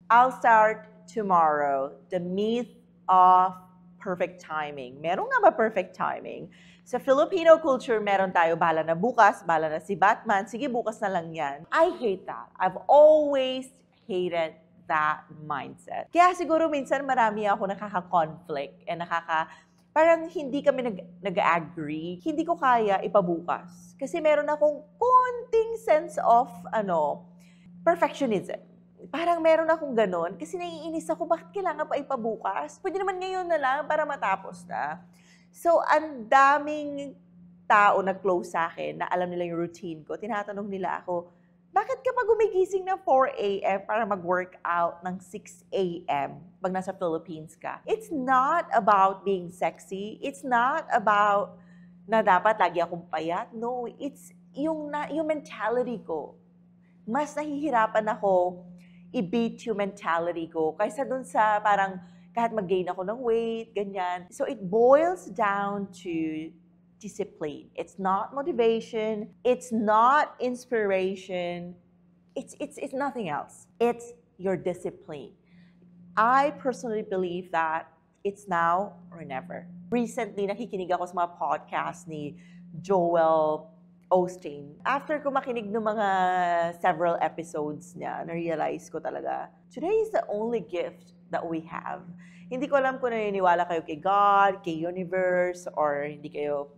I'll start tomorrow. The myth of perfect timing. Meron nga ba perfect timing? Sa Filipino culture, meron tayo, bala na bukas, bala na si Batman, sige bukas na lang yan. I hate that. I've always hated that mindset. Kaya siguro minsan marami ako nakaka-conflict and parang hindi kami nag-agree. Hindi ko kaya ipabukas. Kasi meron akong konting sense of, perfectionism. Parang meron akong ganon kasi naiinis ako, bakit kailangan pa ipabukas? Pwede naman ngayon na lang para matapos na. So, ang daming tao na close sa akin na alam nila yung routine ko. Tinatanong nila ako, bakit ka pa gumigising ng 4 a.m. para mag-workout ng 6 a.m. pag nasa Philippines ka? It's not about being sexy. It's not about na dapat lagi akong payat. No, it's yung mentality ko. Mas nahihirapan ako i-beat yung mentality ko kaysa dun sa parang kahit mag-gain ako ng weight, ganyan. So it boils down to discipline. It's not motivation. It's not inspiration. It's nothing else. It's your discipline. I personally believe that it's now or never. Recently, nakikinig ako sa mga podcast ni Joel Osteen. After ko makinig ng mga several episodes niya, na-realize ko talaga, today is the only gift that we have. Hindi ko alam kung naniniwala kayo kay God, kay universe, or hindi kayo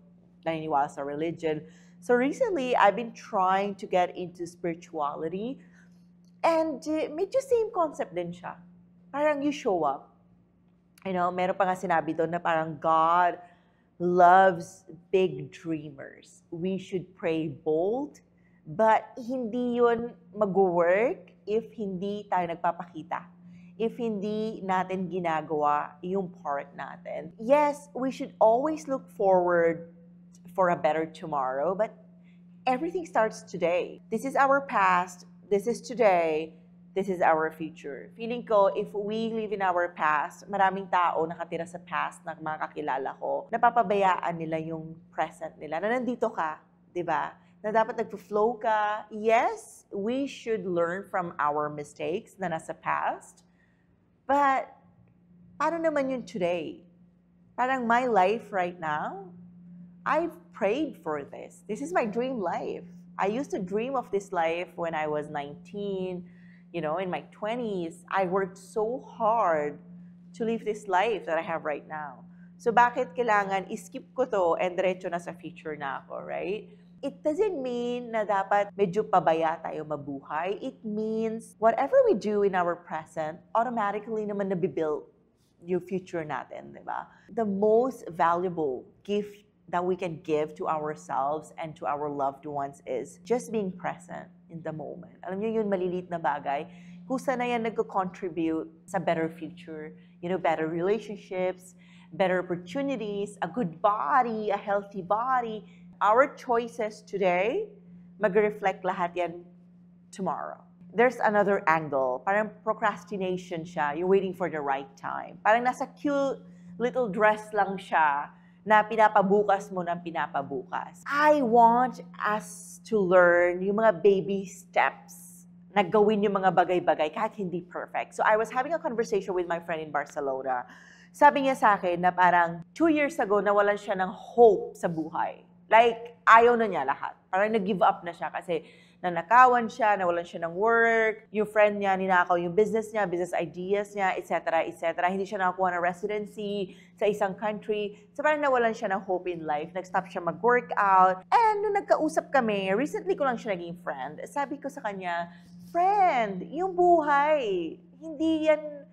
naniniwala sa religion. So recently, I've been trying to get into spirituality, and medyo same concept din siya. Parang you show up. Meron pa nga sinabi doon na parang God loves big dreamers. We should pray bold, but hindi yun mag-work if hindi tayo nagpapakita. If hindi natin ginagawa yung part natin. Yes, we should always look forward for a better tomorrow, but everything starts today. This is our past, this is today, this is our future. Feeling ko, if we live in our past, maraming tao nakatira sa past na mga kakilala ko, napapabayaan nila yung present nila, na nandito ka, di ba? Na dapat nagpo-flow ka. Yes, we should learn from our mistakes na nasa past, but paano naman yun today? Parang my life right now, I've prayed for this. This is my dream life. I used to dream of this life when I was 19, in my 20s. I worked so hard to live this life that I have right now. So bakit kailangan i-skip ko to and diretso na sa future na ako, right? It doesn't mean na dapat medyo pabaya tayo mabuhay. It means whatever we do in our present, automatically naman nabibuild yung future natin, di ba? The most valuable gift that we can give to ourselves and to our loved ones is just being present in the moment. Alam niyo yun, malilit na bagay. Kusa na yan nagko-contribute sa better future, better relationships, better opportunities, a good body, a healthy body. Our choices today, mag-reflect lahat yan tomorrow. There's another angle. Parang procrastination siya. You're waiting for the right time. Parang nasa cute little dress lang siya na pinapabukas mo ng pinapabukas. I want us to learn yung mga baby steps na gawin yung mga bagay-bagay kahit hindi perfect. So I was having a conversation with my friend in Barcelona. Sabi niya sa akin na parang 2 years ago nawalan siya ng hope sa buhay. Like, ayaw na niya lahat. Parang nag-give up na siya kasi nanakawan siya, nawalan siya ng work, yung friend niya, ninakaw yung business niya, business ideas niya, etc., etc. Hindi siya nakakuha ng residency sa isang country. So parang nawalan siya ng hope in life. Nag-stop siya mag-workout. And nung nagkausap kami, recently ko lang siya naging friend, sabi ko sa kanya, friend, yung buhay, hindi yan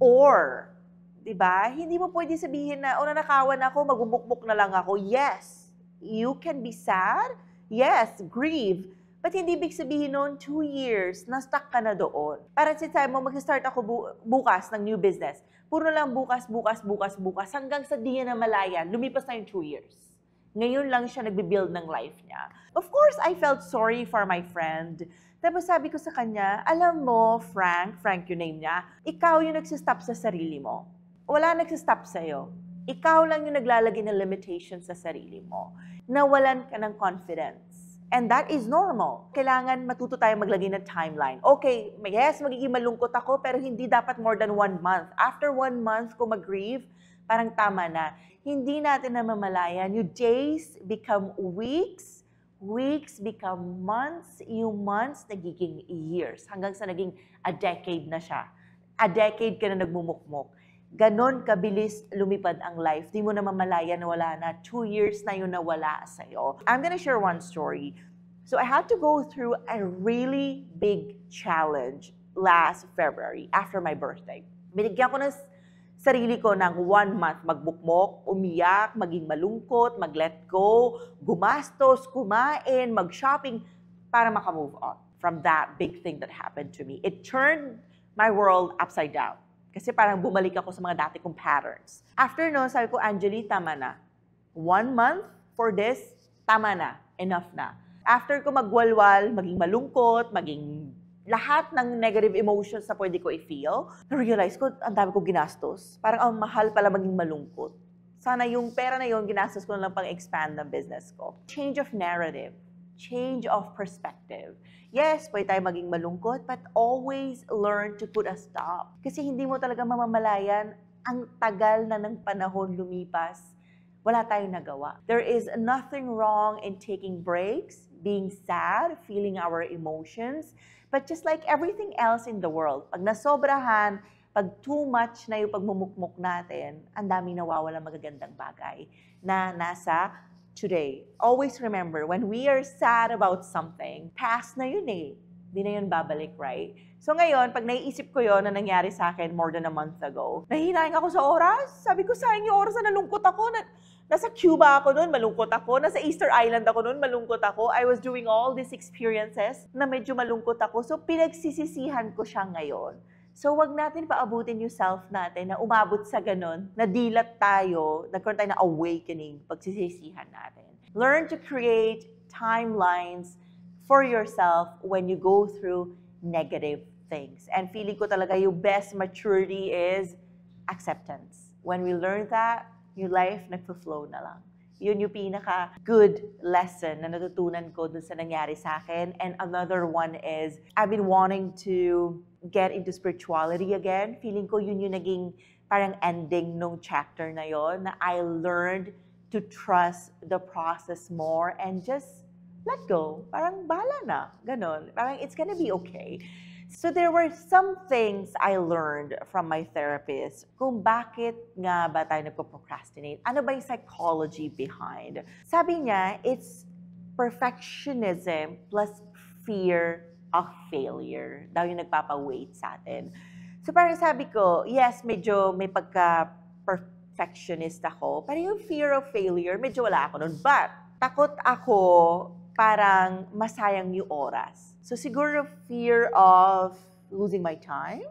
or. Diba? Hindi mo pwede sabihin na, nanakawan ako, magumukmuk na lang ako. Yes, you can be sad. Yes, grieve. But hindi ibig sabihin noon, 2 years, na-stuck ka na doon. Parang sinasabi mo, mag-start ako bukas ng new business. Puro lang bukas, hanggang sa di niya na malayan, lumipas na yung 2 years. Ngayon lang siya nagbe-build ng life niya. Of course, I felt sorry for my friend. Tapos sabi ko sa kanya, alam mo, Frank yung name niya, ikaw yung nagsistop sa sarili mo. Wala nagsistop sa'yo. Ikaw lang yung naglalagay ng limitations sa sarili mo. Nawalan ka ng confidence. And that is normal. Kailangan matuto tayo maglagay ng timeline. Okay, yes, magiging malungkot ako, pero hindi dapat more than 1 month. After 1 month, kung mag-grieve, parang tama na. Hindi natin namamalayan. Yung days become weeks, weeks become months, yung months nagiging years, hanggang sa naging a decade na siya. A decade ka na nagmumukmok. Ganon kabilis lumipad ang life. Di mo na mamalayan na wala na. 2 years na yun nawala sa'yo. I'm gonna share one story. So I had to go through a really big challenge last February after my birthday. Binigyan ko ng sarili ko ng 1 month magbukmok, umiyak, maging malungkot, mag-let go, gumastos, kumain, mag-shopping para makamove on from that big thing that happened to me. It turned my world upside down. Kasi parang bumalik ako sa mga dati kong patterns. After no, sabi ko, Angeli, tama na. 1 month for this, tama na. Enough na. After ko magwalwal, maging malungkot, maging lahat ng negative emotions na pwede ko i-feel, na-realize ko, ang dami ko ginastos. Parang ang mahal pala maging malungkot. Sana yung pera na yun, ginastos ko na lang pang-expand ng business ko. Change of narrative. Change of perspective. Yes, pwede tayo maging malungkot, but always learn to put a stop. Kasi hindi mo talaga mamamalayan, ang tagal na ng panahon lumipas, wala tayong nagawa. There is nothing wrong in taking breaks, being sad, feeling our emotions, but just like everything else in the world, pag nasobrahan, pag too much na yung pagmumukmok natin, ang dami nawawala magagandang bagay na nasa today. Always remember, when we are sad about something, past na yun eh. Hindi na yun babalik, right? So ngayon, pag naiisip ko yun na nangyari sa akin more than a month ago, nahihinaing ako sa oras. Sabi ko, sayang yung oras na nalungkot ako. Nasa Cuba ako noon, malungkot ako. Nasa Easter Island ako noon, malungkot ako. I was doing all these experiences na medyo malungkot ako. So pinagsisisihan ko siya ngayon. So, wag natin paabutin yung self natin na umabot sa ganun, na dilat tayo, nagkaroon tayo ng awakening, pagsisisihan natin. Learn to create timelines for yourself when you go through negative things. And feeling ko talaga yung best maturity is acceptance. When we learn that, yung life nagpo-flow na lang. Yun yung pinaka-good lesson na natutunan ko dun sa nangyari sa akin. And another one is, I've been wanting to get into spirituality again. Feeling ko yun yung naging parang ending nung chapter na yon, na I learned to trust the process more and just let go. Parang bahala na. Ganon. Parang it's gonna be okay. So there were some things I learned from my therapist kung bakit nga ba tayo nagpo-procrastinate. Ano ba yung psychology behind? Sabi niya, it's perfectionism plus fear of failure. Daw yung nagpapa-wait sa atin. So parang sabi ko, yes, medyo may pagka-perfectionist ako, pero yung fear of failure, medyo wala ako nun. But takot ako parang masayang yung oras. So siguro fear of losing my time.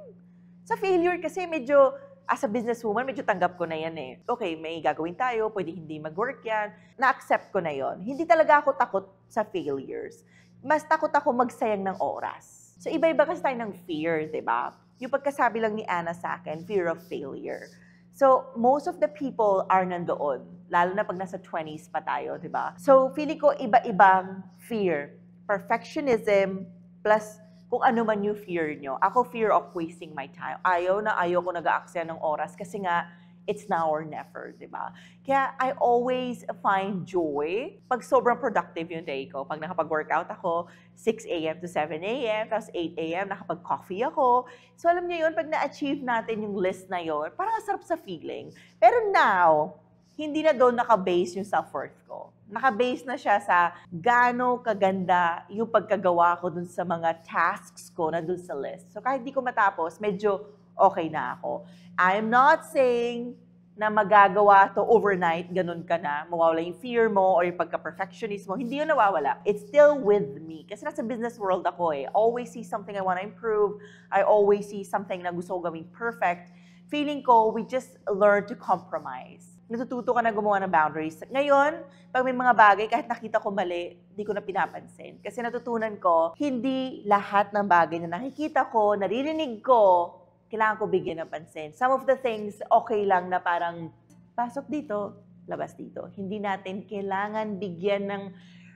Sa failure kasi medyo, as a businesswoman, medyo tanggap ko na yan eh. Okay, may gagawin tayo, pwede hindi mag-work yan. Na-accept ko na yon. Hindi talaga ako takot sa failures. Mas takot ako magsayang ng oras. So iba-iba kasi tayo ng fear, di ba? Yung pagkasabi lang ni Anna sa akin, fear of failure. So most of the people are nandoon. Lalo na pag nasa 20s pa tayo, di ba? So feeling ko iba-ibang fear. Perfectionism plus kung ano man yung fear nyo. Ako, fear of wasting my time. Ayaw ko nag-aaksaya ng oras kasi nga, it's now or never, di ba? Kaya I always find joy pag sobrang productive yung day ko. Pag nakapag-workout ako, 6 a.m. to 7 a.m., tapos 8 a.m., nakapag-coffee ako. So alam niyo yun, pag na-achieve natin yung list na yun, parang sarap sa feeling. Pero now, hindi na doon naka-base yung self-worth ko. Naka-base na siya sa gaano kaganda yung pagkagawa ko dun sa mga tasks ko na dun sa list. So kahit di ko matapos, medyo okay na ako. I'm not saying na magagawa to overnight, ganun ka na, mawawala yung fear mo or yung pagka-perfectionist mo. Hindi yun nawawala. It's still with me. Kasi nasa business world ako eh. Always see something I want to improve. I always see something na gusto ko gawing perfect. Feeling ko, we just learn to compromise. Natututo ka na gumawa ng boundaries. Ngayon, pag may mga bagay, kahit nakita ko mali, hindi ko na pinapansin. Kasi natutunan ko, hindi lahat ng bagay na nakikita ko, naririnig ko, kailangan ko bigyan ng pansin. Some of the things, okay lang na parang, pasok dito, labas dito. Hindi natin kailangan bigyan ng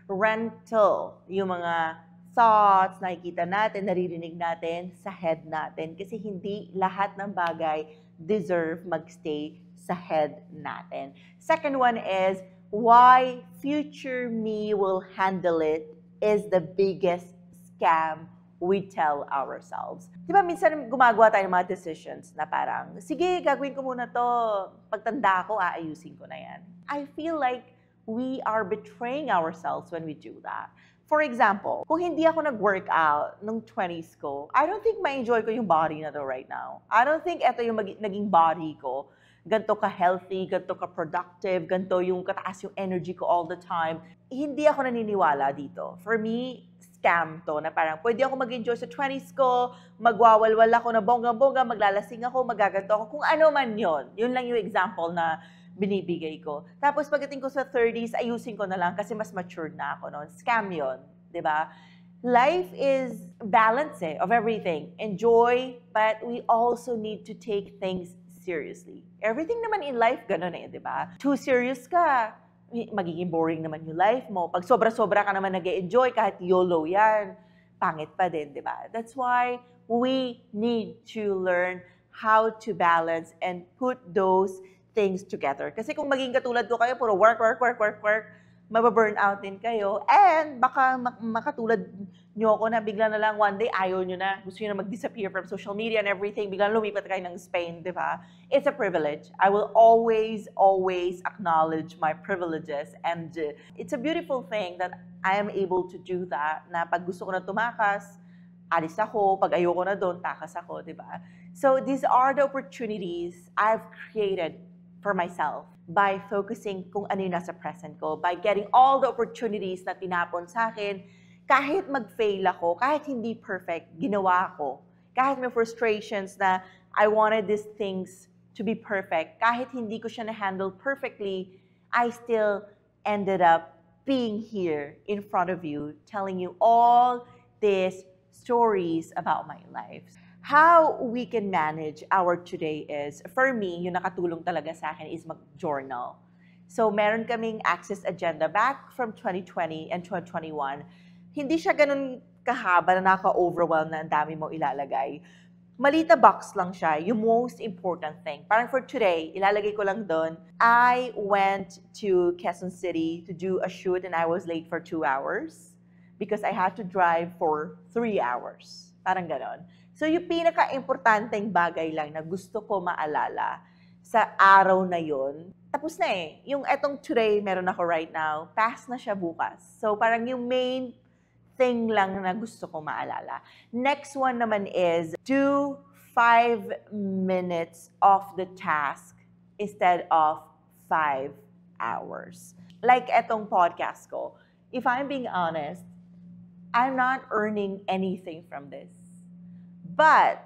rental yung mga thoughts, nakikita natin, naririnig natin sa head natin. Kasi hindi lahat ng bagay deserve magstay sa head natin. Second one is, why future me will handle it is the biggest scam we tell ourselves. Di ba minsan gumagawa tayo ng mga decisions na parang, sige, gagawin ko muna to. Pagtanda ko, aayusin ko na yan. I feel like we are betraying ourselves when we do that. For example, kung hindi ako nag-workout nung 20s ko, I don't think ma-enjoy ko yung body na to right now. I don't think ito yung naging body ko. Ganto ka-healthy, ganto ka-productive, ganto yung kataas yung energy ko all the time. Hindi ako naniniwala dito. For me, scam to na parang pwede ako mag-enjoy sa 20s ko, magwawalwal ako na bongga-bongga, maglalasing ako, magaganto ako, kung ano man yon. Yun lang yung example na binibigay ko. Tapos pagdating ko sa 30s, ayusin ko na lang kasi mas matured na ako noon. Scam yon, di ba? Life is balance of everything. Enjoy, but we also need to take things seriously. Everything naman in life, ganun di ba? Too serious ka, magiging boring naman yung life mo. Pag sobra-sobra ka naman nag-enjoy, kahit YOLO yan, pangit pa din, di ba? That's why we need to learn how to balance and put those things together. Kasi kung maging katulad ko kayo, puro work, mababurn out din kayo, and baka makatulad nyo ako na bigla na lang one day ayaw nyo na, gusto nyo na mag-disappear from social media and everything, biglang lumipat kayo ng Spain, di ba? It's a privilege. I will always acknowledge my privileges, and it's a beautiful thing that I am able to do that, na pag gusto ko na tumakas, alis ako, pag ayoko na doon, takas ako, di ba? So these are the opportunities I've created for myself by focusing kung ano yung nasa present ko, by getting all the opportunities na tinapon sa akin, kahit mag-fail ako, kahit hindi perfect, ginawa ko. Kahit may frustrations na I wanted these things to be perfect, kahit hindi ko siya na-handle perfectly, I still ended up being here in front of you, telling you all these stories about my life. How we can manage our today is, for me, yung nakatulong talaga sa akin is mag-journal. So, meron kaming Access Agenda back from 2020 and 2021. Hindi siya ganun kahaba na naka-overwhelm na ang dami mo ilalagay. Malita box lang siya, yung most important thing. Parang for today, ilalagay ko lang doon, I went to Quezon City to do a shoot and I was late for 2 hours because I had to drive for 3 hours. Parang ganon. So, yung pinaka-importanteng bagay lang na gusto ko maalala sa araw na yon, tapos na eh. Yung etong today, meron ako right now, past na siya bukas. So, parang yung main thing lang na gusto ko maalala. Next one naman is, do 5 minutes of the task instead of 5 hours. Like etong podcast ko, if I'm being honest, I'm not earning anything from this. But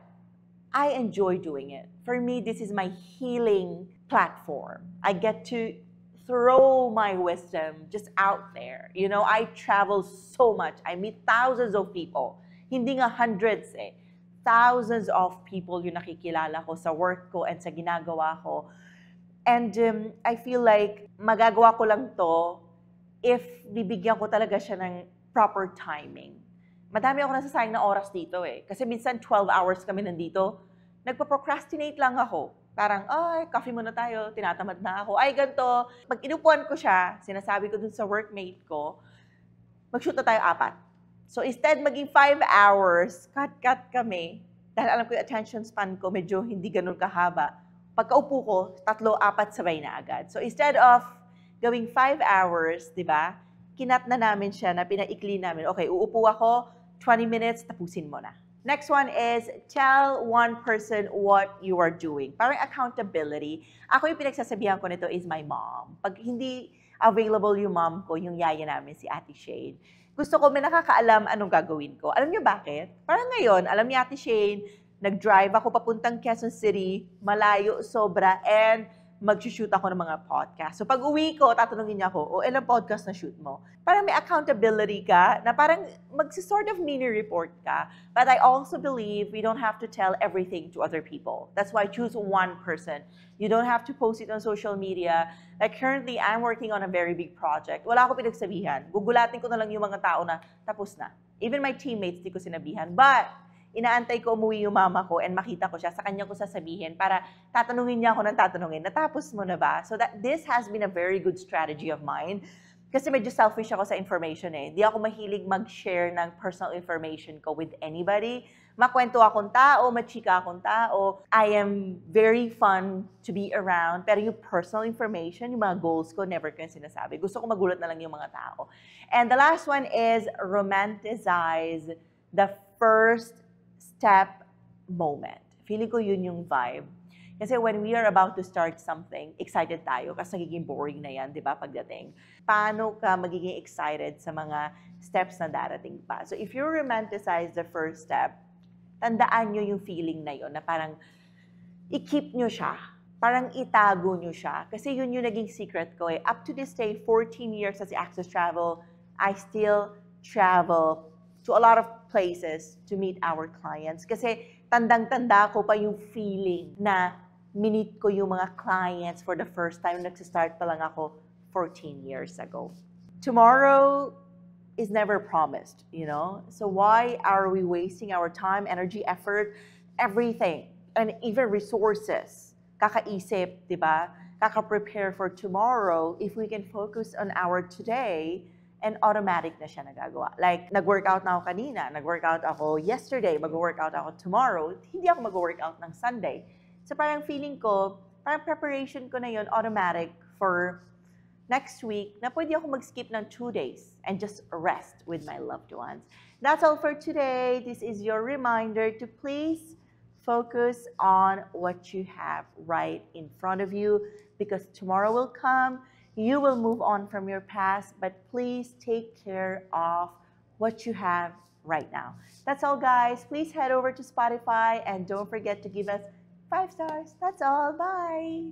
I enjoy doing it. For me, this is my healing platform. I get to throw my wisdom just out there. You know, I travel so much. I meet thousands of people. Hindi nga hundreds eh. Thousands of people yung nakikilala ko sa work ko and sa ginagawa ko. And I feel like magagawa ko lang to if bibigyan ko talaga siya ng proper timing. Madami ako nasasayang na oras dito eh. Kasi minsan 12 hours kami nandito, nagpa-procrastinate lang ako. Parang, ay, coffee muna tayo, tinatamad na ako. Ay, ganito. Pag inupuan ko siya, sinasabi ko dun sa workmate ko, mag-shoot na tayo 4. So instead maging 5 hours, cut kami. Dahil alam ko yung attention span ko, medyo hindi ganun kahaba. Pagkaupo ko, 3-4 sabay na agad. So instead of gawing 5 hours, di ba, kinat na namin siya na pinaikli namin. Okay, uupo ako, 20 minutes, tapusin mo na. Next one is, tell one person what you are doing. Parang accountability. Ako yung pinagsasabihan ko nito is my mom. Pag hindi available yung mom ko, yung yaya namin, si Ate Shane, gusto ko may nakakaalam anong gagawin ko. Alam niyo bakit? Parang ngayon, alam ni Ate Shane, nag-drive ako papuntang Quezon City, malayo, sobra, and mag-shoot ako ng mga podcast. So pag uwi ko, tatanungin niya ako, ilang podcast na shoot mo? Parang may accountability ka, na parang sort of mini-report ka. But I also believe we don't have to tell everything to other people. That's why I choose one person. You don't have to post it on social media. Like currently, I'm working on a very big project. Wala ako pinagsabihan. Gugulatin ko na lang yung mga tao na tapos na. Even my teammates, di ko sinabihan. But inaantay ko umuwi yung mama ko and makita ko siya, sa kanya ko sasabihin para tatanungin niya ako ng tatanungin, natapos mo na ba? So that this has been a very good strategy of mine. Kasi medyo selfish ako sa information eh. Hindi ako mahilig mag-share ng personal information ko with anybody. Makwento akong tao, machika akong tao. I am very fun to be around. Pero yung personal information, yung mga goals ko, never ko yung sinasabi. Gusto ko magulat na lang yung mga tao. And the last one is romanticize the first step moment. Feeling ko yun yung vibe. Kasi when we are about to start something, excited tayo kasi nagiging boring na yan, di ba, pagdating. Paano ka magiging excited sa mga steps na darating pa? So if you romanticize the first step, tandaan nyo yung feeling na yun, na parang i-keep nyo siya. Parang itago nyo siya. Kasi yun yung naging secret ko eh. Up to this day, 14 years as Access Travel, I still travel to a lot of places to meet our clients. Kasi tandang-tanda ko pa yung feeling na minit ko yung mga clients for the first time. Nagsistart pa lang ako 14 years ago. Tomorrow is never promised, you know? So why are we wasting our time, energy, effort, everything, and even resources? Kakaisip, di ba? Kaka-prepare for tomorrow if we can focus on our today and automatic na siya nagagawa. Like, nag-workout na ako kanina, nag-workout ako yesterday, mag-workout ako tomorrow, hindi ako mag-workout ng Sunday. So parang feeling ko, parang preparation ko na yun automatic for next week na pwede ako mag-skip ng 2 days and just rest with my loved ones. That's all for today. This is your reminder to please focus on what you have right in front of you because tomorrow will come. You will move on from your past, but please take care of what you have right now. That's all, guys. Please head over to Spotify and don't forget to give us 5 stars. That's all. Bye.